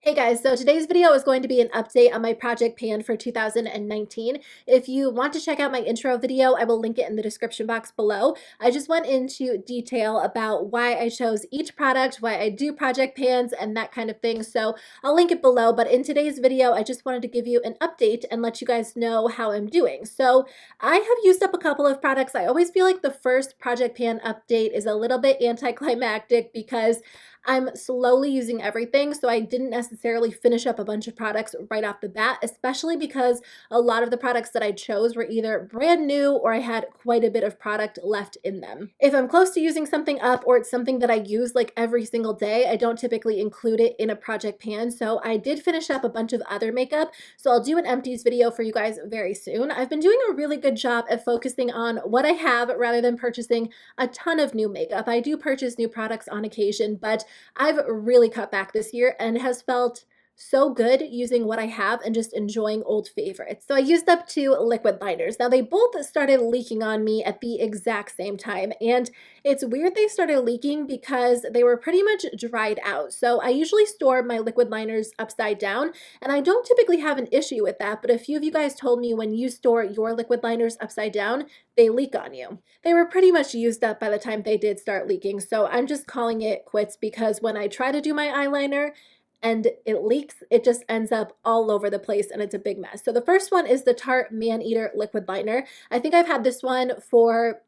Hey guys, so today's video is going to be an update on my project pan for 2019. If you want to check out my intro video, I will link it in the description box below. I just went into detail about why I chose each product, why I do project pans, and that kind of thing. So I'll link it below, but in today's video, I just wanted to give you an update and let you guys know how I'm doing. So I have used up a couple of products. I always feel like the first project pan update is a little bit anticlimactic because I'm slowly using everything, so I didn't necessarily finish up a bunch of products right off the bat, especially because a lot of the products that I chose were either brand new or I had quite a bit of product left in them. If I'm close to using something up or it's something that I use like every single day, I don't typically include it in a project pan, so I did finish up a bunch of other makeup, so I'll do an empties video for you guys very soon. I've been doing a really good job of focusing on what I have rather than purchasing a ton of new makeup. I do purchase new products on occasion, but I've really cut back this year and has felt so good using what I have and just enjoying old favorites. So I used up 2 liquid liners. Now they both started leaking on me at the exact same time, and it's weird they started leaking because they were pretty much dried out. So I usually store my liquid liners upside down, and I don't typically have an issue with that, but a few of you guys told me when you store your liquid liners upside down, they leak on you. They were pretty much used up by the time they did start leaking, so I'm just calling it quits because when I try to do my eyeliner and it leaks, it just ends up all over the place and it's a big mess. So the first one is the Tarte Maneater liquid liner. I think I've had this one for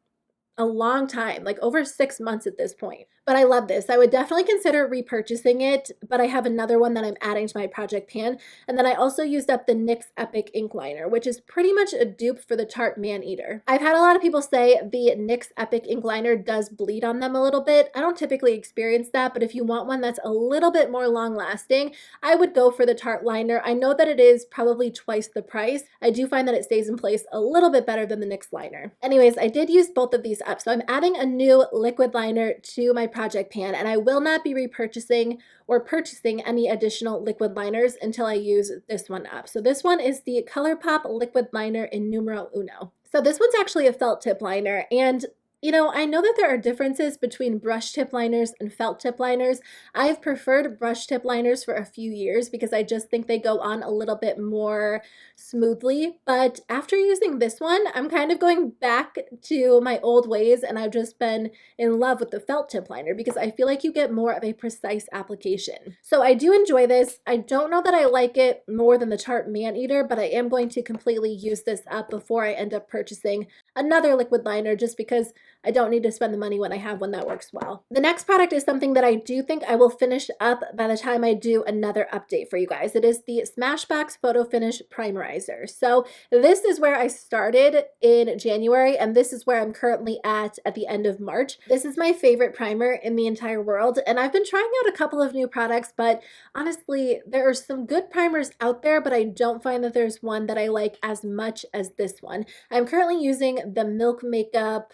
a long time, like over 6 months at this point. But I love this. I would definitely consider repurchasing it, but I have another one that I'm adding to my project pan. And then I also used up the NYX Epic Ink Liner, which is pretty much a dupe for the Tarte Maneater. I've had a lot of people say the NYX Epic Ink Liner does bleed on them a little bit. I don't typically experience that, but if you want one that's a little bit more long lasting, I would go for the Tarte liner. I know that it is probably twice the price. I do find that it stays in place a little bit better than the NYX liner. Anyways, I did use both of these up. So I'm adding a new liquid liner to my project pan, and I will not be repurchasing or purchasing any additional liquid liners until I use this one up. So this one is the ColourPop liquid liner in numero uno. So this one's actually a felt tip liner, and you know, I know that there are differences between brush tip liners and felt tip liners. I've preferred brush tip liners for a few years because I just think they go on a little bit more smoothly. But after using this one, I'm kind of going back to my old ways, and I've just been in love with the felt tip liner because I feel like you get more of a precise application. So I do enjoy this. I don't know that I like it more than the Tarte Maneater, but I am going to completely use this up before I end up purchasing another liquid liner just because I don't need to spend the money when I have one that works well. The next product is something that I do think I will finish up by the time I do another update for you guys. It is the Smashbox Photo Finish Primerizer. So this is where I started in January, and this is where I'm currently at the end of March. This is my favorite primer in the entire world, and I've been trying out a couple of new products, but honestly, there are some good primers out there, but I don't find that there's one that I like as much as this one. I'm currently using the Milk Makeup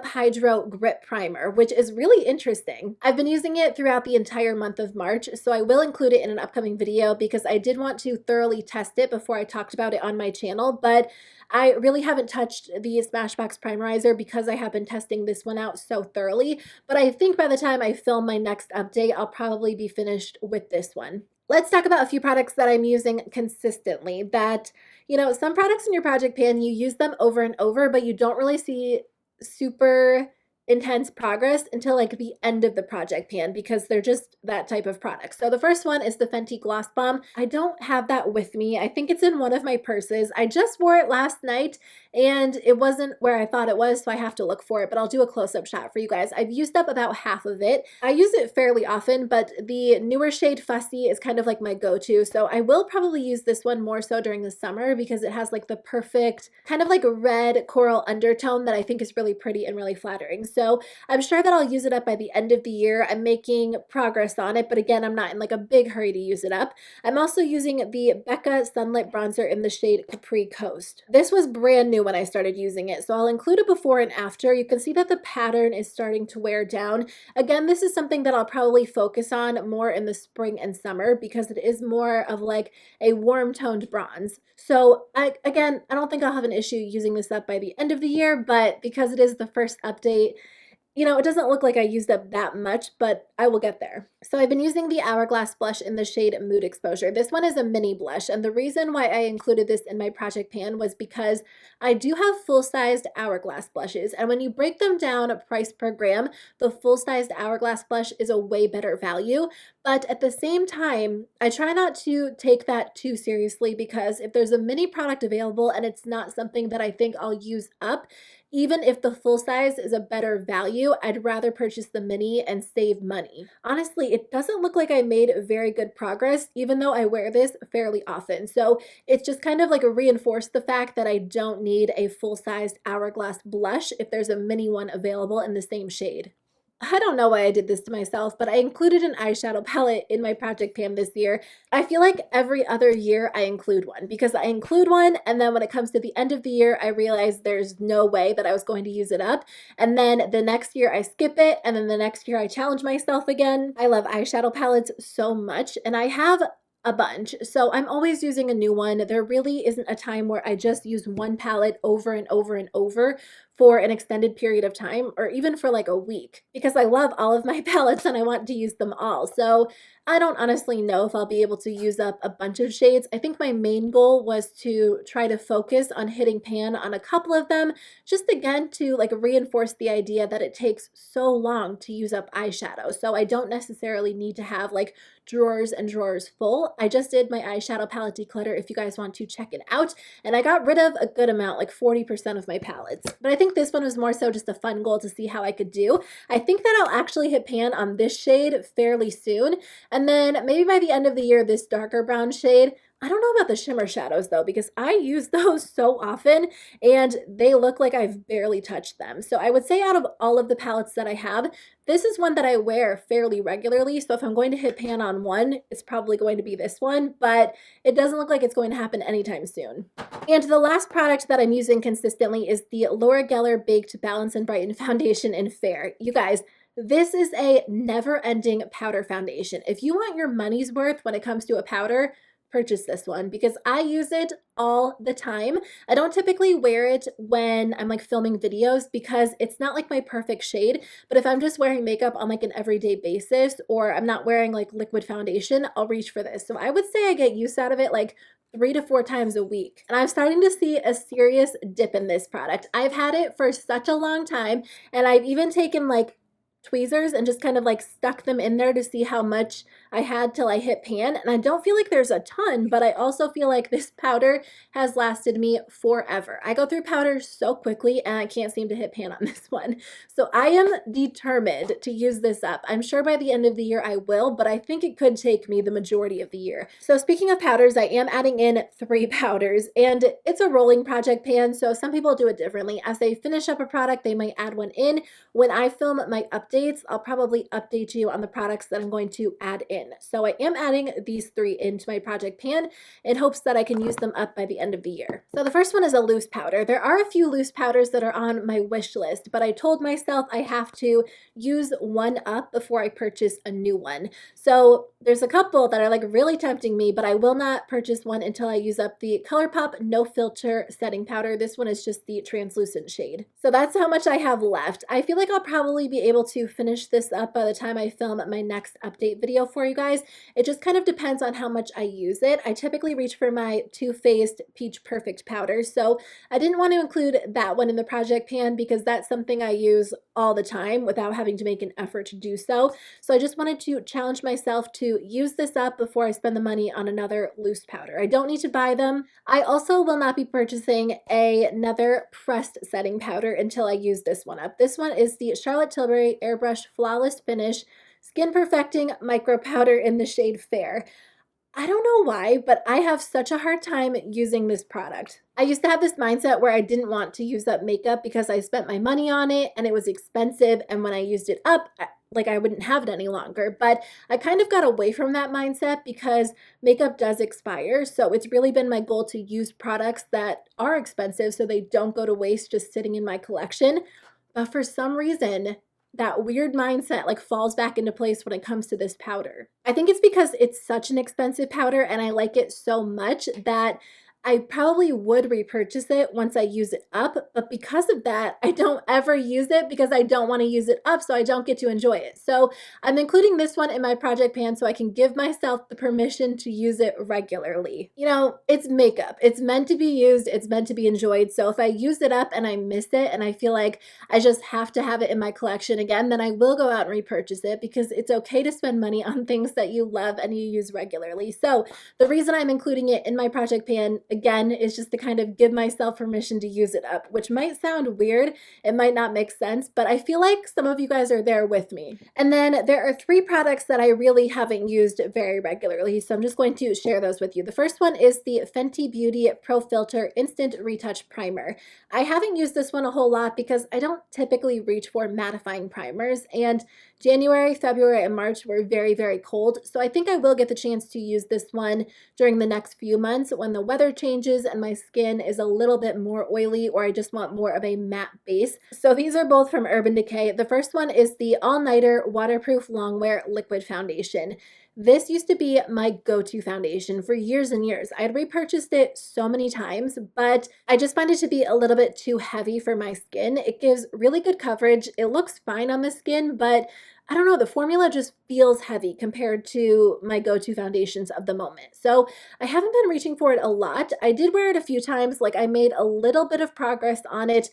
Hydro Grip Primer, which is really interesting. I've been using it throughout the entire month of March, so I will include it in an upcoming video because I did want to thoroughly test it before I talked about it on my channel, but I really haven't touched the Smashbox Primerizer because I have been testing this one out so thoroughly, but I think by the time I film my next update, I'll probably be finished with this one. Let's talk about a few products that I'm using consistently that, you know, some products in your project pan, you use them over and over, but you don't really see super intense progress until like the end of the project pan because they're just that type of product. So the first one is the Fenty Gloss Bomb. I don't have that with me. I think it's in one of my purses. I just wore it last night and it wasn't where I thought it was, so I have to look for it, but I'll do a close-up shot for you guys. I've used up about half of it. I use it fairly often, but the newer shade Fussy is kind of like my go-to, so I will probably use this one more so during the summer because it has like the perfect kind of like red coral undertone that I think is really pretty and really flattering. So I'm sure that I'll use it up by the end of the year. I'm making progress on it, but again, I'm not in like a big hurry to use it up. I'm also using the Becca Sunlit Bronzer in the shade Capri Coast. This was brand new when I started using it, so I'll include a before and after. You can see that the pattern is starting to wear down. Again, this is something that I'll probably focus on more in the spring and summer because it is more of like a warm toned bronze. So I don't think I'll have an issue using this up by the end of the year, but because it is the first update, you know, it doesn't look like I used up that much, but I will get there. So I've been using the Hourglass blush in the shade Mood Exposure. This one is a mini blush, and the reason why I included this in my project pan was because I do have full-sized Hourglass blushes, and when you break them down price per gram, the full-sized Hourglass blush is a way better value. But at the same time, I try not to take that too seriously, because if there's a mini product available and it's not something that I think I'll use up, even if the full size is a better value, I'd rather purchase the mini and save money. Honestly, it doesn't look like I made very good progress, even though I wear this fairly often. So it's just kind of like reinforced the fact that I don't need a full-sized Hourglass blush if there's a mini one available in the same shade. I don't know why I did this to myself, but I included an eyeshadow palette in my project pan this year. I feel like every other year I include one, because I include one, and then when it comes to the end of the year, I realize there's no way that I was going to use it up. And then the next year I skip it, and then the next year I challenge myself again. I love eyeshadow palettes so much, and I have a bunch, so I'm always using a new one. There really isn't a time where I just use one palette over and over and over for an extended period of time, or even for like a week, because I love all of my palettes and I want to use them all. So I don't honestly know if I'll be able to use up a bunch of shades. I think my main goal was to try to focus on hitting pan on a couple of them, just again to like reinforce the idea that it takes so long to use up eyeshadow. So I don't necessarily need to have like drawers and drawers full. I just did my eyeshadow palette declutter if you guys want to check it out, and I got rid of a good amount, like 40% of my palettes. But I think this one was more so just a fun goal to see how I could do. I think that I'll actually hit pan on this shade fairly soon, and then maybe by the end of the year, this darker brown shade. I don't know about the shimmer shadows though, because I use those so often and they look like I've barely touched them. So I would say out of all of the palettes that I have, this is one that I wear fairly regularly. So if I'm going to hit pan on one, it's probably going to be this one, but it doesn't look like it's going to happen anytime soon. And the last product that I'm using consistently is the Laura Geller Baked Balance-n-Brighten Foundation in Fair. You guys, this is a never-ending powder foundation. If you want your money's worth when it comes to a powder, purchase this one, because I use it all the time. I don't typically wear it when I'm like filming videos because it's not like my perfect shade, but if I'm just wearing makeup on like an everyday basis, or I'm not wearing like liquid foundation, I'll reach for this. So I would say I get use out of it like 3 to 4 times a week. And I'm starting to see a serious dip in this product. I've had it for such a long time, and I've even taken like tweezers and just kind of like stuck them in there to see how much I had till I hit pan. And I don't feel like there's a ton, but I also feel like this powder has lasted me forever. I go through powders so quickly and I can't seem to hit pan on this one. So I am determined to use this up. I'm sure by the end of the year I will, but I think it could take me the majority of the year. So speaking of powders, I am adding in 3 powders, and it's a rolling project pan, so some people do it differently. As they finish up a product, they might add one in. When I film my updates, I'll probably update you on the products that I'm going to add in. So I am adding these 3 into my project pan in hopes that I can use them up by the end of the year. So the first one is a loose powder. There are a few loose powders that are on my wish list, but I told myself I have to use one up before I purchase a new one. So there's a couple that are like really tempting me, but I will not purchase one until I use up the ColourPop No Filter setting powder. This one is just the translucent shade. So that's how much I have left. I feel like I'll probably be able to finish this up by the time I film my next update video for you guys. It just kind of depends on how much I use it. I typically reach for my Too Faced Peach Perfect powder, so I didn't want to include that one in the project pan because that's something I use all the time without having to make an effort to do so. So I just wanted to challenge myself to use this up before I spend the money on another loose powder. I don't need to buy them. I also will not be purchasing another pressed setting powder until I use this one up. This one is the Charlotte Tilbury Airbrush Flawless Finish Skin Perfecting Micro Powder in the shade Fair. I don't know why, but I have such a hard time using this product. I used to have this mindset where I didn't want to use up makeup because I spent my money on it and it was expensive, and when I used it up, I wouldn't have it any longer. But I kind of got away from that mindset because makeup does expire, so it's really been my goal to use products that are expensive so they don't go to waste just sitting in my collection. But for some reason, that weird mindset like falls back into place when it comes to this powder. I think it's because it's such an expensive powder and I like it so much that I probably would repurchase it once I use it up, but because of that, I don't ever use it because I don't want to use it up, so I don't get to enjoy it. So I'm including this one in my project pan so I can give myself the permission to use it regularly. You know, it's makeup. It's meant to be used, it's meant to be enjoyed. So if I use it up and I miss it and I feel like I just have to have it in my collection again, then I will go out and repurchase it because it's okay to spend money on things that you love and you use regularly. So the reason I'm including it in my project pan, again, is just to kind of give myself permission to use it up, which might sound weird. It might not make sense, but I feel like some of you guys are there with me. And then there are 3 products that I really haven't used very regularly, so I'm just going to share those with you. The first one is the Fenty Beauty Pro Filt'r Instant Retouch Primer. I haven't used this one a whole lot because I don't typically reach for mattifying primers, and January, February, and March were very, very cold, so I think I will get the chance to use this one during the next few months when the weather changes and my skin is a little bit more oily or I just want more of a matte base. So these are both from Urban Decay. The first one is the All Nighter Waterproof Longwear Liquid Foundation. This used to be my go-to foundation for years and years. I had repurchased it so many times, but I just find it to be a little bit too heavy for my skin. It gives really good coverage. It looks fine on the skin, but I don't know, the formula just feels heavy compared to my go-to foundations of the moment. So I haven't been reaching for it a lot. I did wear it a few times, like I made a little bit of progress on it,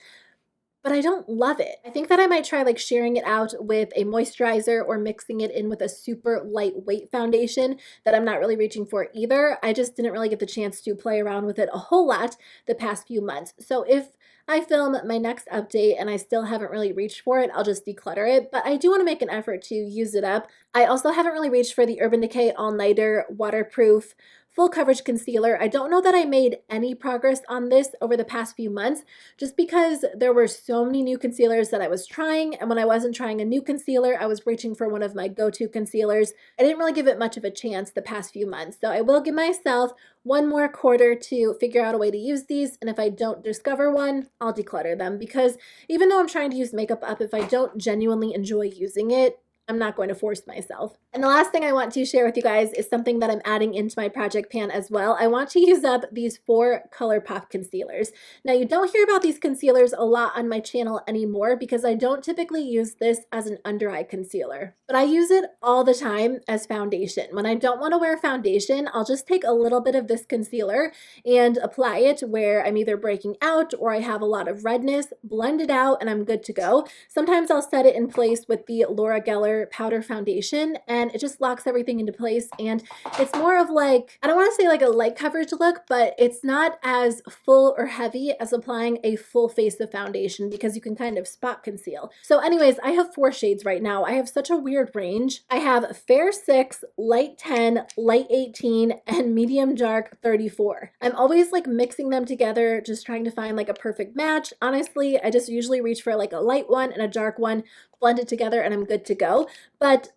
but I don't love it. I think that I might try like sharing it out with a moisturizer or mixing it in with a super lightweight foundation that I'm not really reaching for either. I just didn't really get the chance to play around with it a whole lot the past few months. So if I film my next update and I still haven't really reached for it, I'll just declutter it, but I do want to make an effort to use it up. I also haven't really reached for the Urban Decay All Nighter Waterproof Full Coverage Concealer. I don't know that I made any progress on this over the past few months just because there were so many new concealers that I was trying, and when I wasn't trying a new concealer, I was reaching for one of my go-to concealers. I didn't really give it much of a chance the past few months, so I will give myself one more quarter to figure out a way to use these, and if I don't discover one, I'll declutter them because even though I'm trying to use makeup up, if I don't genuinely enjoy using it, I'm not going to force myself. And the last thing I want to share with you guys is something that I'm adding into my project pan as well. I want to use up these 4 ColourPop concealers. Now, you don't hear about these concealers a lot on my channel anymore because I don't typically use this as an under eye concealer, but I use it all the time as foundation. When I don't want to wear foundation, I'll just take a little bit of this concealer and apply it where I'm either breaking out or I have a lot of redness, blend it out, and I'm good to go. Sometimes I'll set it in place with the Laura Geller powder foundation and it just locks everything into place, and it's more of like, I don't want to say like a light coverage look, but it's not as full or heavy as applying a full face of foundation because you can kind of spot conceal. So anyways, I have 4 shades right now. I have such a weird range. I have Fair 6, Light 10, Light 18, and Medium Dark 34. I'm always like mixing them together, just trying to find like a perfect match. Honestly, I just usually reach for like a light one and a dark one, blend it together, and I'm good to go. But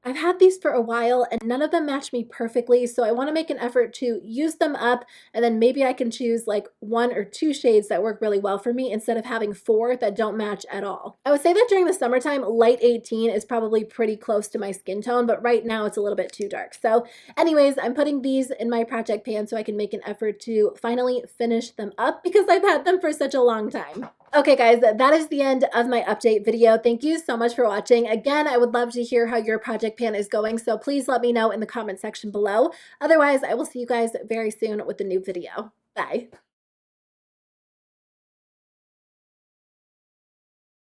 I've had these for a while and none of them match me perfectly, so I want to make an effort to use them up, and then maybe I can choose like 1 or 2 shades that work really well for me instead of having 4 that don't match at all. I would say that during the summertime, Light 18 is probably pretty close to my skin tone, but right now it's a little bit too dark. So anyways, I'm putting these in my project pan so I can make an effort to finally finish them up because I've had them for such a long time. Okay guys, that is the end of my update video. Thank you so much for watching. Again, I would love to hear how your project pan is going, so please let me know in the comment section below. Otherwise, I will see you guys very soon with a new video. Bye.